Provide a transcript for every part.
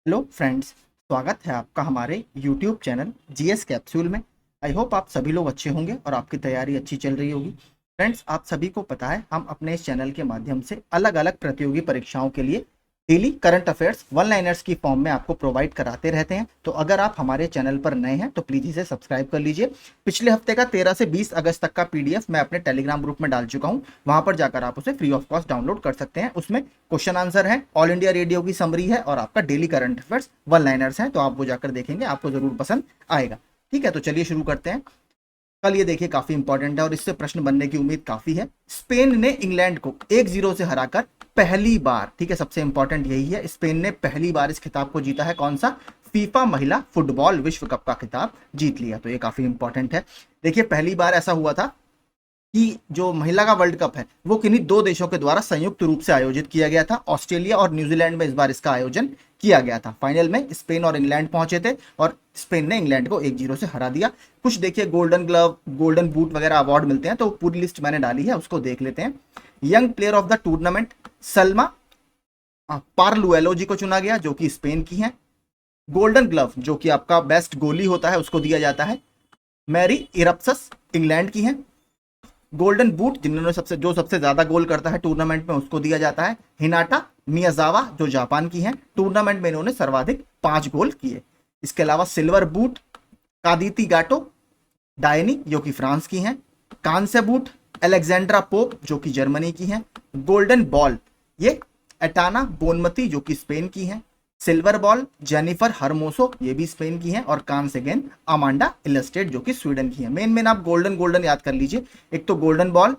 Hello friends, स्वागत है आपका हमारे यूट्यूब चैनल जीएस कैप्सूल में। आई होप आप सभी लोग अच्छे होंगे और आपकी तैयारी अच्छी चल रही होगी। फ्रेंड्स, आप सभी को पता है हम अपने इस चैनल के माध्यम से अलग अलग प्रतियोगी परीक्षाओं के लिए daily current affairs one liners की फॉर्म में आपको प्रोवाइड कराते रहते हैं। तो अगर आप हमारे चैनल पर नए हैं तो प्लीज़ इसे सब्सक्राइब कर लीजिए। पिछले हफ्ते का 13 से 20 अगस्त तक का पीडीएफ मैं अपने टेलीग्राम ग्रुप में डाल चुका हूं। वहां पर जाकर आप उसे फ्री ऑफ कॉस्ट डाउनलोड कर सकते हैं। उसमें क्वेश्चन आंसर है, ऑल इंडिया रेडियो की समरी है और आपका daily current affairs one liners हैं। तो आप वो जाकर देखेंगे, आपको जरूर पसंद आएगा। ठीक है, तो चलिए शुरू करते हैं। कल ये देखिए काफी इंपॉर्टेंट है और इससे प्रश्न बनने की उम्मीद काफी है। स्पेन ने इंग्लैंड को 1-0 से हराकर पहली बार, ठीक है, सबसे इंपॉर्टेंट यही है, स्पेन ने पहली बार इस खिताब को जीता है। कौन सा? फीफा महिला फुटबॉल विश्व कप का खिताब जीत लिया। तो ये काफी इंपॉर्टेंट है। देखिए, पहली बार ऐसा हुआ था कि जो महिला का वर्ल्ड कप है वो किन्हीं दो देशों के द्वारा संयुक्त रूप से आयोजित किया गया था। ऑस्ट्रेलिया और न्यूजीलैंड में इस बार इसका आयोजन किया गया था। फाइनल में स्पेन और इंग्लैंड पहुंचे थे और स्पेन ने इंग्लैंड को 1-0 से हरा दिया। कुछ देखिए गोल्डन ग्लव, गोल्डन बूट वगैरह अवार्ड मिलते हैं, तो पूरी लिस्ट मैंने डाली है, उसको देख लेते हैं। Young player of the tournament Salma Parraluelo ji को चुना गया, जो कि स्पेन की है। गोल्डन ग्लव, जो कि आपका बेस्ट गोली होता है, उसको दिया जाता है मैरी इरप्सस, इंग्लैंड की है। गोल्डन बूट जिन्होंने सबसे ज्यादा गोल करता है टूर्नामेंट में, उसको दिया जाता है हिनाटा मियाजावा, जो जापान की है। टूर्नामेंट में इन्होंने सर्वाधिक 5 गोल किए। इसके अलावा सिल्वर बूट कादिती गाटो डायनी, जो कि फ्रांस की हैं। कांस्य बूट अलेक्जेंड्रा पोप, जो कि जर्मनी की हैं। गोल्डन बॉल ये एटाना बोनमती, जो कि स्पेन की हैं। सिल्वर बॉल जेनिफर हरमोसो, ये भी स्पेन की हैं। और कांस्य गेंद अमांडा इलस्टेट, जो कि स्वीडन की है। मेन मेन आप गोल्डन गोल्डन याद कर लीजिए। एक तो गोल्डन बॉल,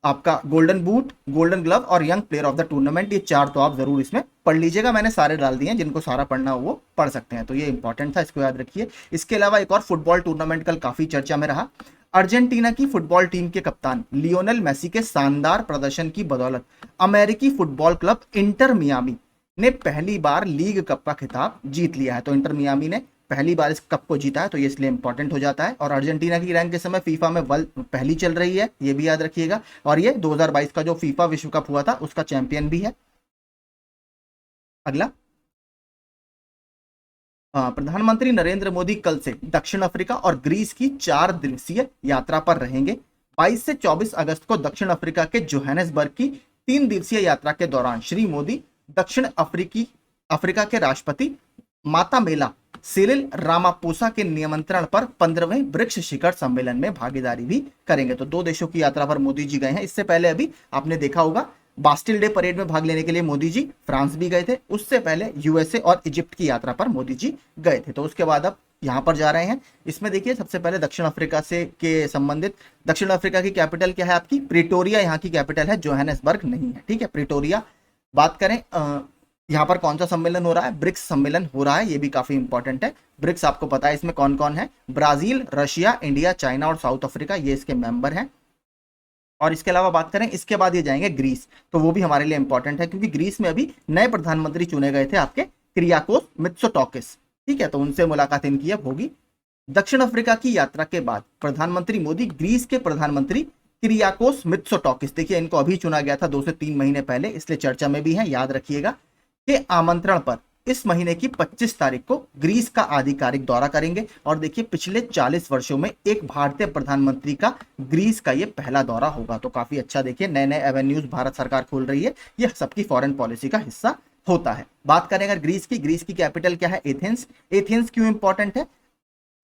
आपका गोल्डन बूट, गोल्डन ग्लव और young player of the tournament, ये 4 तो आप जरूर इसमें पढ़ लीजिएगा। मैंने सारे डाल दिए हैं, जिनको सारा पढ़ना हो वो पढ़ सकते हैं। तो ये इंपॉर्टेंट था, इसको याद रखिए। इसके अलावा एक और फुटबॉल टूर्नामेंट कल काफी चर्चा में रहा। अर्जेंटीना की फुटबॉल टीम के कप्तान लियोनेल मेसी के शानदार प्रदर्शन की बदौलत अमेरिकी फुटबॉल क्लब इंटर मियामी ने पहली बार लीग कप का खिताब जीत लिया है। तो इंटर मियामी ने पहली बार इस कप को जीता है, तो ये इसलिए इंपॉर्टेंट हो जाता है। और अर्जेंटीना की रैंक के समय फीफा में पहली चल रही है, ये भी याद रखिएगा। और ये 2022 का जो फीफा विश्व कप हुआ था उसका चैंपियन भी है। अगला, प्रधानमंत्री नरेंद्र मोदी कल से दक्षिण अफ्रीका और ग्रीस की 4 दिवसीय यात्रा पर रहेंगे। 22 से 24 अगस्त को दक्षिण अफ्रीका के जोहानिसबर्ग की 3 दिवसीय यात्रा के दौरान श्री मोदी दक्षिण अफ्रीका के राष्ट्रपति मातामेला सिरिल रामापोसा के निमंत्रण पर 15वें ब्रिक्स शिखर सम्मेलन में भागीदारी भी करेंगे। तो 2 देशों की यात्रा पर मोदी जी गए हैं। इससे पहले अभी आपने देखा होगा बास्टिल डे परेड में भाग लेने के लिए मोदी जी फ्रांस भी गए थे। उससे पहले यूएसए और इजिप्ट की यात्रा पर मोदी जी गए थे। तो उसके बाद अब यहाँ पर जा रहे हैं। इसमें देखिए सबसे पहले दक्षिण अफ्रीका से के संबंधित, दक्षिण अफ्रीका की कैपिटल क्या है आपकी? प्रिटोरिया यहाँ की कैपिटल है, जोहानिसबर्ग नहीं है। ठीक है, प्रिटोरिया। बात करें यहाँ पर कौन सा सम्मेलन हो रहा है? ब्रिक्स सम्मेलन हो रहा है, ये भी काफी इंपॉर्टेंट है। ब्रिक्स आपको पता है इसमें कौन कौन है? ब्राजील, रशिया, इंडिया, चाइना और साउथ अफ्रीका, ये इसके मेंबर हैं। और इसके अलावा बात करें, इसके बाद ये जाएंगे ग्रीस, तो वो भी हमारे लिए इंपॉर्टेंट है क्योंकि ग्रीस में अभी नए प्रधानमंत्री चुने गए थे, आपके क्रियाकोस मित्सोटाकिस। ठीक है, तो उनसे मुलाकात इनकी अब होगी। दक्षिण अफ्रीका की यात्रा के बाद प्रधानमंत्री मोदी ग्रीस के प्रधानमंत्री क्रियाकोस मित्सोटाकिस, देखिए इनको अभी चुना गया था 2 से 3 महीने पहले, इसलिए चर्चा में भी है, याद रखिएगा, के आमंत्रण पर इस महीने की 25 तारीख को ग्रीस का आधिकारिक दौरा करेंगे। और देखिए पिछले 40 वर्षों में एक भारतीय प्रधानमंत्री का ग्रीस का ये पहला दौरा होगा। तो काफी अच्छा, देखिए नए नए एवेन्यूज भारत सरकार खोल रही है, यह सबकी फॉरेन पॉलिसी का हिस्सा होता है। बात करें अगर ग्रीस की कैपिटल क्या है? एथेंस। एथेंस क्यों इंपॉर्टेंट है?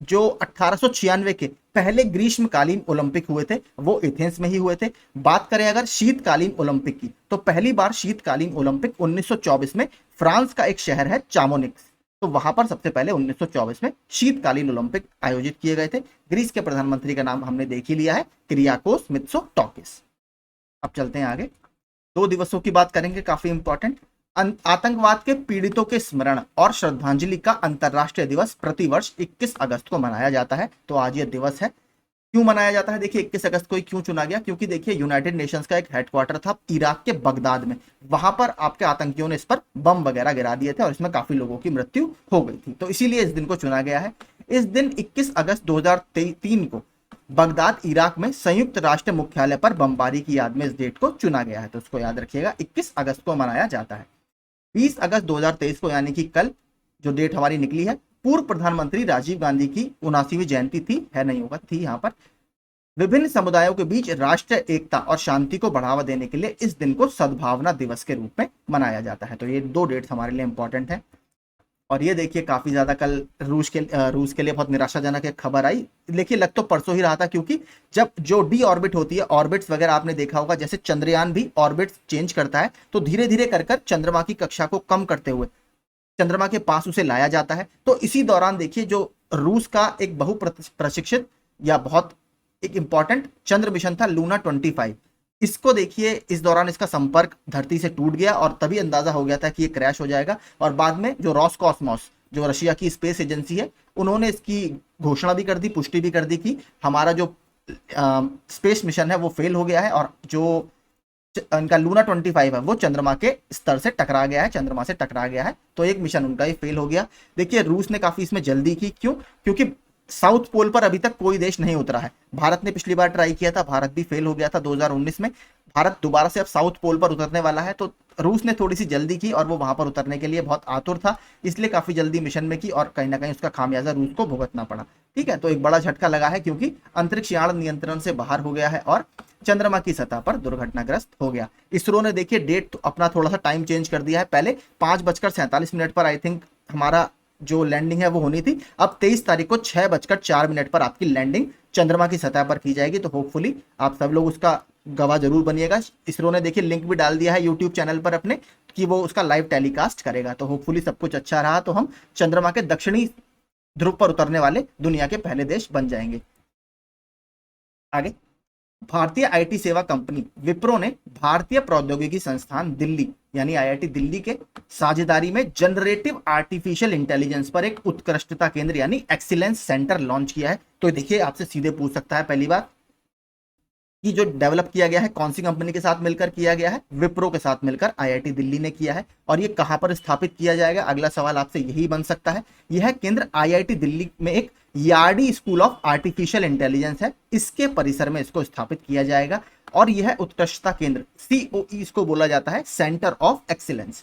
जो 1896 के पहले ग्रीष्मकालीन ओलंपिक हुए थे वो एथेंस में ही हुए थे। बात करें अगर शीतकालीन ओलंपिक की, तो पहली बार शीतकालीन ओलंपिक 1924 में फ्रांस का एक शहर है चामोनिक्स, तो वहां पर सबसे पहले 1924 में शीतकालीन ओलंपिक आयोजित किए गए थे। ग्रीस के प्रधानमंत्री का नाम हमने देख ही लिया है, क्रियाकोस मित्सोटाकिस। अब चलते हैं आगे, 2 दिवसों की बात करेंगे, काफी इंपॉर्टेंट। आतंकवाद के पीड़ितों के स्मरण और श्रद्धांजलि का अंतरराष्ट्रीय दिवस प्रतिवर्ष 21 अगस्त को मनाया जाता है। तो आज यह दिवस है। क्यों मनाया जाता है? देखिए 21 अगस्त को ही क्यों चुना गया? क्योंकि देखिए यूनाइटेड नेशंस का एक हेडक्वार्टर था इराक के बगदाद में, वहां पर आपके आतंकियों ने इस पर बम वगैरह गिरा दिए थे और इसमें काफी लोगों की मृत्यु हो गई थी, तो इसीलिए इस दिन को चुना गया है। इस दिन 21 अगस्त 2003 को बगदाद इराक में संयुक्त राष्ट्र मुख्यालय पर बमबारी की याद में इस डेट को चुना गया है, तो उसको याद रखिएगा, 21 अगस्त को मनाया जाता है। 20 अगस्त 2023 को यानी कि कल जो डेट हमारी निकली है, पूर्व प्रधानमंत्री राजीव गांधी की 79वीं जयंती थी, है नहीं होगा, थी यहाँ पर। विभिन्न समुदायों के बीच राष्ट्रीय एकता और शांति को बढ़ावा देने के लिए इस दिन को सद्भावना दिवस के रूप में मनाया जाता है। तो ये दो डेट्स हमारे लिए इंपॉर्टेंट है। और ये देखिए काफी ज्यादा कल रूस के लिए बहुत निराशाजनक एक खबर आई। देखिए लग तो परसों ही रहा था, क्योंकि जब जो डी ऑर्बिट होती है, ऑर्बिट्स वगैरह आपने देखा होगा, जैसे चंद्रयान भी ऑर्बिट चेंज करता है, तो धीरे धीरे कर कर चंद्रमा की कक्षा को कम करते हुए चंद्रमा के पास उसे लाया जाता है। तो इसी दौरान देखिए जो रूस का एक बहु प्रशिक्षित या बहुत एक इंपॉर्टेंट चंद्र मिशन था, लूना 25, इसको देखिए इस दौरान इसका संपर्क धरती से टूट गया और तभी अंदाजा हो गया था कि ये क्रैश हो जाएगा। और बाद में जो रॉसकॉस्मोस, जो रशिया की स्पेस एजेंसी है, उन्होंने इसकी घोषणा भी कर दी, पुष्टि भी कर दी कि हमारा जो स्पेस मिशन है वो फेल हो गया है और जो उनका लूना 25 है वो चंद्रमा के स्तर से टकरा गया है, चंद्रमा से टकरा गया है। तो एक मिशन उनका ही फेल हो गया। देखिए रूस ने काफी इसमें जल्दी की, क्यों? क्योंकि साउथ पोल पर अभी तक कोई देश नहीं उतरा है। भारत ने पिछली बार ट्राई किया था, भारत भी फेल हो गया था 2019 में। भारत दोबारा से अब साउथ पोल पर उतरने वाला है, तो रूस ने थोड़ी सी जल्दी की और वो वहां पर उतरने के लिए बहुत आतुर था, इसलिए काफी जल्दी मिशन में की और कहीं ना कहीं उसका खामियाजा रूस को भुगतना पड़ा। ठीक है, तो एक बड़ा झटका लगा है, क्योंकि अंतरिक्ष यान नियंत्रण से बाहर हो गया है और चंद्रमा की सतह पर दुर्घटनाग्रस्त हो गया। इसरो ने देखिए डेट तो अपना थोड़ा सा टाइम चेंज कर दिया है। पहले 5:47 पर आई थिंक हमारा जो लैंडिंग है वो होनी थी, अब 23 तारीख को 6:04 पर आपकी लैंडिंग चंद्रमा की सतह पर की जाएगी। तो होपफुली आप सब लोग उसका गवाह जरूर बनिएगा। इसरो ने देखिए लिंक भी डाल दिया है यूट्यूब चैनल पर अपने, कि वो उसका लाइव टेलीकास्ट करेगा। तो होपफुली सब कुछ अच्छा रहा तो हम चंद्रमा के दक्षिणी ध्रुव पर उतरने वाले दुनिया के पहले देश बन जाएंगे। आगे, भारतीय आईटी सेवा कंपनी विप्रो ने भारतीय प्रौद्योगिकी संस्थान दिल्ली यानी आईआईटी दिल्ली के साझेदारी में जनरेटिव आर्टिफिशियल इंटेलिजेंस पर एक उत्कृष्टता केंद्र यानी एक्सीलेंस सेंटर लॉन्च किया है। तो देखिए आपसे सीधे पूछ सकता है पहली बार कि जो डेवलप किया गया है कौन सी कंपनी के साथ मिलकर किया गया है? विप्रो के साथ मिलकर आईआईटी दिल्ली ने किया है। और ये कहां पर स्थापित किया जाएगा? अगला सवाल आपसे यही बन सकता है। यह केंद्र आईआईटी दिल्ली में एक यार्डी स्कूल ऑफ आर्टिफिशियल इंटेलिजेंस है, इसके परिसर में इसको स्थापित किया जाएगा। और यह उत्कृष्टता केंद्र सीओई इसको बोला जाता है, centre of excellence,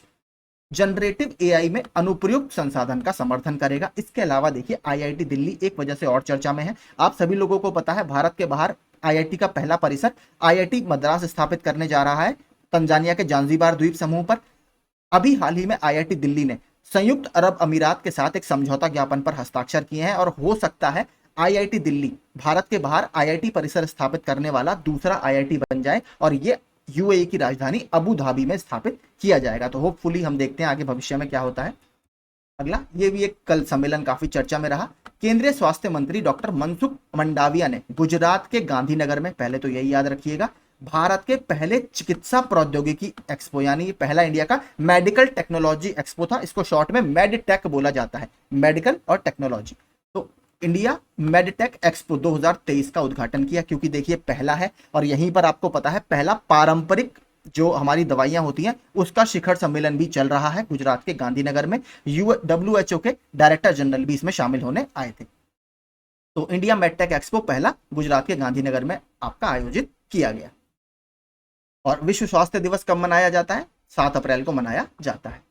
generative AI में अनुप्रयुक्त संसाधन का समर्थन करेगा। इसके अलावा देखिए आईआईटी दिल्ली एक वजह से और चर्चा में है। आप सभी लोगों को पता है भारत के बाहर आईआईटी का पहला परिसर आईआईटी मद्रास स्थापित करने जा रहा है तंजानिया के जांजिबार द्वीप समूह पर। अभी हाल ही में आईआईटी दिल्ली ने संयुक्त अरब अमीरात के साथ एक समझौता ज्ञापन पर हस्ताक्षर किए हैं और हो सकता है आईआईटी दिल्ली भारत के बाहर आईआईटी परिसर स्थापित करने वाला दूसरा आईआईटी बन जाए और ये यूएई की राजधानी अबू धाबी में स्थापित किया जाएगा। तो होपफुली हम देखते हैं आगे भविष्य में क्या होता है। अगला, ये भी एक कल सम्मेलन काफी चर्चा में रहा। केंद्रीय स्वास्थ्य मंत्री डॉक्टर मनसुख मंडाविया ने गुजरात के गांधीनगर में, पहले तो यही याद रखिएगा, भारत के पहले चिकित्सा प्रौद्योगिकी एक्सपो यानी पहला इंडिया का मेडिकल टेक्नोलॉजी एक्सपो था, इसको शॉर्ट में मेडटेक बोला जाता है, मेडिकल और टेक्नोलॉजी। तो इंडिया मेडटेक एक्सपो 2023 का उद्घाटन किया, क्योंकि देखिए पहला है और यहीं पर आपको पता है पहला पारंपरिक जो हमारी दवाइयां होती हैं उसका शिखर सम्मेलन भी चल रहा है गुजरात के गांधीनगर में। WHO के डायरेक्टर जनरल भी इसमें शामिल होने आए थे। तो इंडिया मेडटेक एक्सपो पहला गुजरात के गांधीनगर में आपका आयोजित किया गया। और विश्व स्वास्थ्य दिवस कब मनाया जाता है? 7 अप्रैल को मनाया जाता है।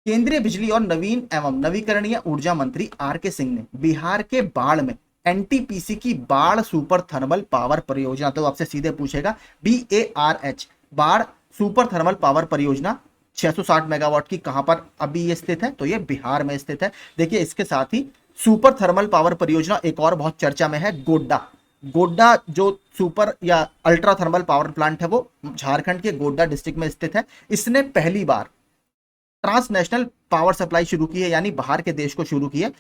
केंद्रीय बिजली और नवीन एवं नवीकरणीय ऊर्जा मंत्री आर.के. सिंह ने बिहार के बाढ़ में एनटीपीसी की बाढ़ सुपर थर्मल पावर परियोजना, तो आपसे सीधे पूछेगा BARH, बाढ़ सुपर थर्मल पावर परियोजना 660 मेगावाट की कहां पर अभी ये स्थित है? तो ये बिहार में स्थित है। देखिए इसके साथ ही सुपर थर्मल पावर परियोजना एक और बहुत चर्चा में है, गोड्डा। गोड्डा जो सुपर या अल्ट्रा थर्मल पावर प्लांट है वो झारखंड के गोड्डा डिस्ट्रिक्ट में स्थित है। इसने पहली बार ट्रांसनेशनल पावर सप्लाई शुरू की है, यानी बाहर के देश को शुरू की है,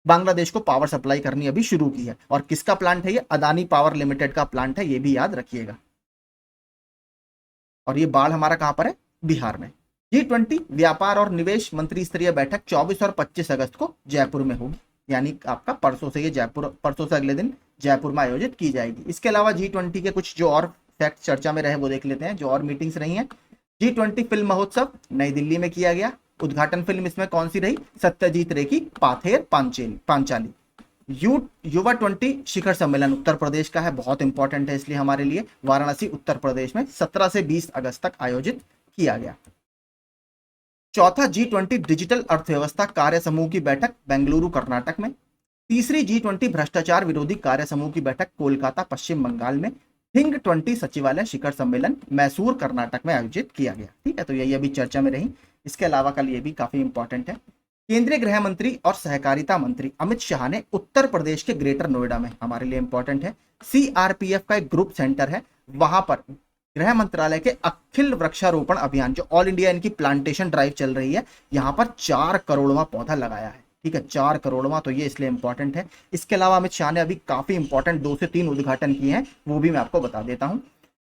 बांग्लादेश को पावर सप्लाई करनी अभी शुरू की है। और किसका प्लांट है ये? अदानी पावर लिमिटेड का प्लांट है, ये भी याद रखिएगा। और ये बाढ़ हमारा कहां पर है? बिहार में। G20 व्यापार और निवेश मंत्री स्तरीय बैठक 24 और 25 अगस्त को जयपुर में होगी, यानी आपका परसों से अगले दिन जयपुर में आयोजित की जाएगी। इसके अलावा G20 के कुछ जो और फैक्ट चर्चा में रहे वो देख लेते हैं, जो और मीटिंग्स रही हैं। G20 फिल्म महोत्सव नई दिल्ली में किया गया। उद्घाटन फिल्म इसमें कौन सी रही? सत्यजीत रे की पाथेर पांचाली। युवा 20 शिखर सम्मेलन उत्तर प्रदेश का है, बहुत इंपॉर्टेंट है इसलिए हमारे लिए, वाराणसी उत्तर प्रदेश में 17 से 20 अगस्त तक आयोजित किया गया। चौथा G20 डिजिटल अर्थव्यवस्था कार्य समूह की बैठक बेंगलुरु कर्नाटक में। तीसरी G20 भ्रष्टाचार विरोधी कार्य समूह की बैठक कोलकाता पश्चिम बंगाल में। थिंक 20 सचिवालय शिखर सम्मेलन मैसूर कर्नाटक में आयोजित किया गया। ठीक है, तो यही अभी चर्चा में रही। इसके अलावा कल ये भी काफी इंपॉर्टेंट है। केंद्रीय गृह मंत्री और सहकारिता मंत्री अमित शाह ने उत्तर प्रदेश के ग्रेटर नोएडा में, हमारे लिए इंपॉर्टेंट है, CRPF का एक ग्रुप सेंटर है, वहां पर गृह मंत्रालय के अखिल वृक्षारोपण अभियान, जो ऑल इंडिया इनकी प्लांटेशन ड्राइव चल रही है, यहां पर 4 करोड़वां पौधा लगाया है। ठीक है, 4 करोड़वां, तो ये इसलिए इंपॉर्टेंट है। इसके अलावा अमित शाह ने अभी काफी इंपॉर्टेंट 2 से 3 उद्घाटन किए हैं, वो भी मैं आपको बता देता हूं।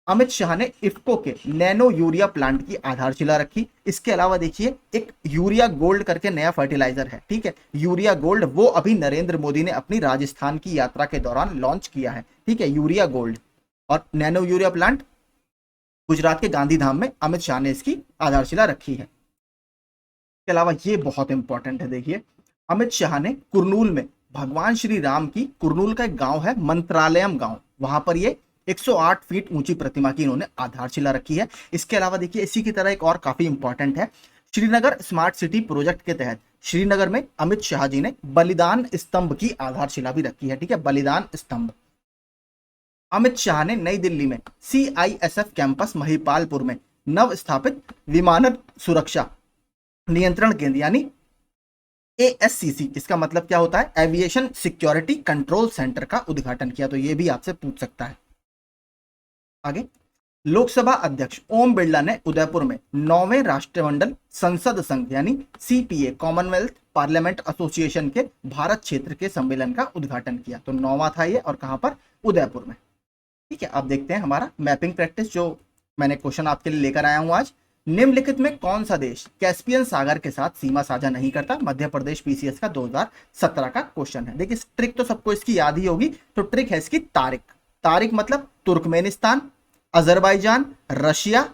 अमित शाह ने इफ्को के नैनो यूरिया प्लांट की आधारशिला रखी। इसके अलावा देखिए, एक यूरिया गोल्ड करके नया फर्टिलाइजर है। ठीक है, यूरिया गोल्ड, वो अभी नरेंद्र मोदी ने अपनी राजस्थान की यात्रा के दौरान लॉन्च किया है। ठीक है, यूरिया गोल्ड और नैनो यूरिया प्लांट गुजरात के गांधीधाम में अमित शाह ने इसकी आधारशिला रखी है। इसके अलावा ये बहुत इंपॉर्टेंट है, देखिए, अमित शाह ने कुरनूल में भगवान श्री राम की, कुरनूल का एक गांव है मंत्रालयम गांव, वहां पर ये 108 फीट ऊंची प्रतिमा की इन्होंने आधारशिला रखी है। इसके अलावा देखिए, इसी की तरह एक और काफी इंपॉर्टेंट है, श्रीनगर स्मार्ट सिटी प्रोजेक्ट के तहत श्रीनगर में अमित शाह जी ने बलिदान स्तंभ की आधारशिला भी रखी है। ठीक है, बलिदान स्तंभ। अमित शाह ने नई दिल्ली में CISF कैंपस महिपालपुर में नव स्थापित विमानन सुरक्षा नियंत्रण केंद्र यानी ASCC, इसका मतलब क्या होता है, एविएशन सिक्योरिटी कंट्रोल सेंटर का उद्घाटन किया। तो ये भी आपसे पूछ सकता है। आगे, लोकसभा अध्यक्ष ओम बिरला ने उदयपुर में 9वें राष्ट्रमंडल संसद संघ यानी CPA कॉमनवेल्थ पार्लियामेंट एसोसिएशन के भारत क्षेत्र के सम्मेलन का उद्घाटन किया। तो 9वां था ये, और कहां पर, उदयपुर में। ठीक है, अब देखते हैं हमारा मैपिंग प्रैक्टिस, जो मैंने क्वेश्चन आपके लिए लेकर आया हूं आज। निम्नलिखित में कौन सा देश कैस्पियन सागर के साथ सीमा साझा नहीं करता? मध्य प्रदेश PCS का 2017 का क्वेश्चन है। देखिए, ट्रिक तो सबको इसकी याद ही होगी, तो ट्रिक है इसकी तारिक। तारिक मतलब तुर्कमेनिस्तान, अजरबैजान, रशिया,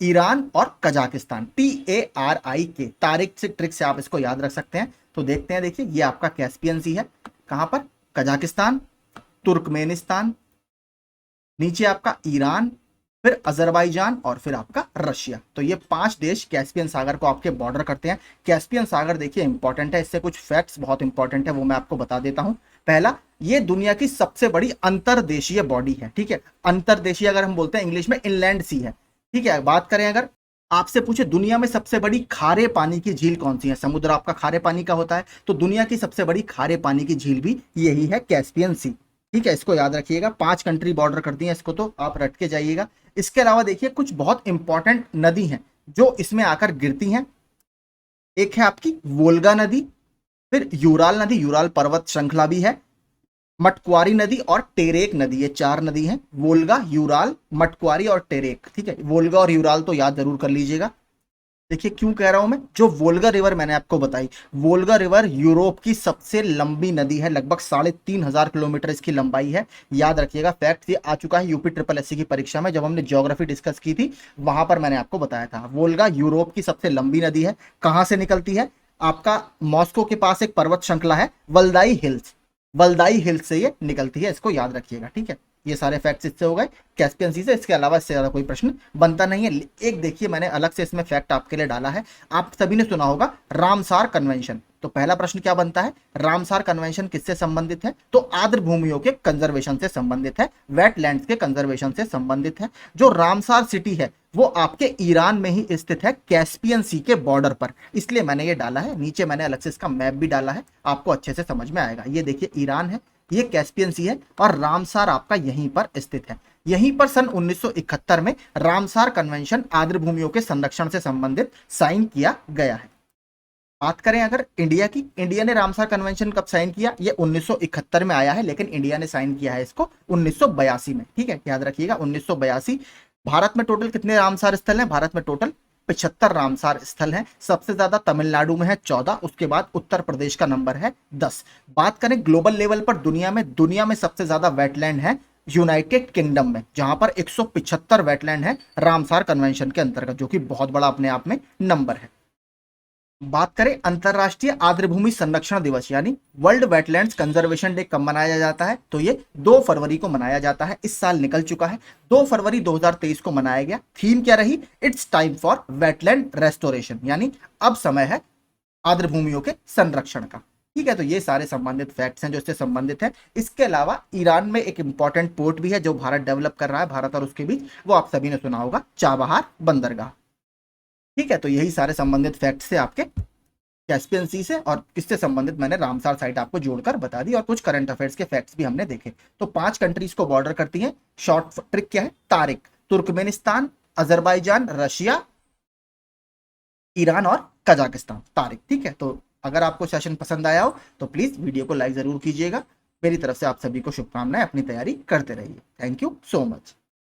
ईरान और कजाकिस्तान। TARIK, तारिक से, ट्रिक से आप इसको याद रख सकते हैं। तो देखते हैं, देखिए, ये आपका कैस्पियन सी है, कहां पर, कजाकिस्तान, तुर्कमेनिस्तान, नीचे आपका ईरान, फिर अजरबैजान और फिर आपका रशिया। तो ये 5 देश कैस्पियन सागर को आपके बॉर्डर करते हैं। कैस्पियन सागर देखिए इंपॉर्टेंट है, इससे कुछ फैक्ट्स बहुत इंपॉर्टेंट है, वो मैं आपको बता देता हूं। पहला, ये दुनिया की सबसे बड़ी अंतरदेशीय बॉडी है। ठीक है, अंतरदेशीय अगर हम बोलते हैं इंग्लिश में इनलैंड सी है। ठीक है, बात करें अगर आपसे पूछे दुनिया में सबसे बड़ी खारे पानी की झील कौन सी है, समुद्र आपका खारे पानी का होता है, तो दुनिया की सबसे बड़ी खारे पानी की झील भी यही है, कैस्पियन सी। ठीक है, इसको याद रखिएगा, 5 कंट्री बॉर्डर करती हैं इसको, तो आप रट के जाइएगा। इसके अलावा देखिए, कुछ बहुत इंपॉर्टेंट नदी हैं जो इसमें आकर गिरती हैं। एक है आपकी वोल्गा नदी, फिर यूराल नदी, यूराल पर्वत श्रृंखला भी है, मटक्वारी नदी और टेरेक नदी, ये 4 नदी हैं, वोल्गा, यूराल, मटक्वारी और टेरेक। ठीक है, वोल्गा और यूराल तो याद जरूर कर लीजिएगा। देखिए क्यों कह रहा हूं मैं, जो वोल्गा रिवर मैंने आपको बताई, वोल्गा रिवर यूरोप की सबसे लंबी नदी है, लगभग 3,500 किलोमीटर इसकी लंबाई है। याद रखिएगा, फैक्ट ये आ चुका है UP SSC की परीक्षा में, जब हमने ज्योग्राफी डिस्कस की थी, वहां पर मैंने आपको बताया था। वोल्गा यूरोप की सबसे लंबी नदी है। कहां से निकलती है? आपका मॉस्को के पास एक पर्वत श्रृंखला है वल्दाई हिल्स, वल्दाई हिल्स से ये निकलती है, इसको याद रखिएगा। ठीक है, ये सारे फैक्ट्स इससे हो गए कैस्पियन सी से। इसके अलावा इससे ज्यादा कोई प्रश्न बनता नहीं है। एक देखिए, मैंने अलग से इसमें फैक्ट आपके लिए डाला है, आप सभी ने सुना होगा रामसार कन्वेंशन। तो पहला प्रश्न क्या बनता है, रामसार कन्वेंशन किससे संबंधित है? तो आर्द्र भूमियों के कंजर्वेशन से संबंधित है, वेटलैंड्स के कंजर्वेशन से संबंधित है। जो रामसार सिटी है वो आपके ईरान में ही स्थित है, कैस्पियन सी के बॉर्डर पर, इसलिए मैंने ये डाला है। नीचे मैंने अलग से इसका मैप भी डाला है, आपको अच्छे से समझ में आएगा। ये देखिए ईरान है, ये कैस्पियन सी है और रामसार आपका यहीं पर स्थित है। यहीं पर सन 1971 में रामसार कन्वेंशन आर्द्र भूमियों के संरक्षण से संबंधित साइन किया गया है। बात करें अगर इंडिया की, इंडिया ने रामसार कन्वेंशन कब साइन किया? ये 1971 में आया है, लेकिन इंडिया ने साइन किया है इसको 1982 में। ठीक है, याद रखिएगा 1982। भारत में टोटल कितने रामसार स्थल हैं? भारत में टोटल 75 रामसार स्थल हैं। सबसे ज्यादा तमिलनाडु में है 14, उसके बाद उत्तर प्रदेश का नंबर है 10। बात करें ग्लोबल लेवल पर, दुनिया में सबसे ज्यादा वेटलैंड है यूनाइटेड किंगडम में, जहां पर 175 वेटलैंड है रामसार कन्वेंशन के अंतर्गत, जो कि बहुत बड़ा अपने आप में नंबर है। बात करें अंतरराष्ट्रीय आर्द्रभूमि संरक्षण दिवस यानी वर्ल्ड वेटलैंड्स कंजर्वेशन डे कब मनाया जाता है, तो ये 2 फरवरी को मनाया जाता है। इस साल निकल चुका है, 2 फरवरी 2023 को मनाया गया। थीम क्या रही? It's time for wetland restoration, यानी अब समय है आर्द्रभूमियों के संरक्षण का। ठीक है, तो ये सारे संबंधित फैक्ट्स हैं जो इससे संबंधित है। इसके अलावा ईरान में एक इंपॉर्टेंट पोर्ट भी है जो भारत डेवलप कर रहा है, भारत और उसके बीच, वो आप सभी ने सुना होगा, चाबहार बंदरगाह। ठीक है, तो यही सारे संबंधित फैक्ट्स थे आपके कैस्पियन सी से, और किससे संबंधित मैंने रामसार साइट आपको जोड़कर बता दी, और कुछ करंट अफेयर्स के फैक्ट्स भी हमने देखे। तो 5 कंट्रीज को बॉर्डर करती हैं। शॉर्ट ट्रिक क्या है? Tariq. Turkmenistan, Azerbaijan, Russia, Iran और कजाकिस्तान, तारिक। ठीक है, तो अगर आपको सेशन पसंद आया हो तो प्लीज वीडियो को लाइक जरूर कीजिएगा। मेरी तरफ से आप सभी को शुभकामनाएं, अपनी तैयारी करते रहिए। Thank you so much.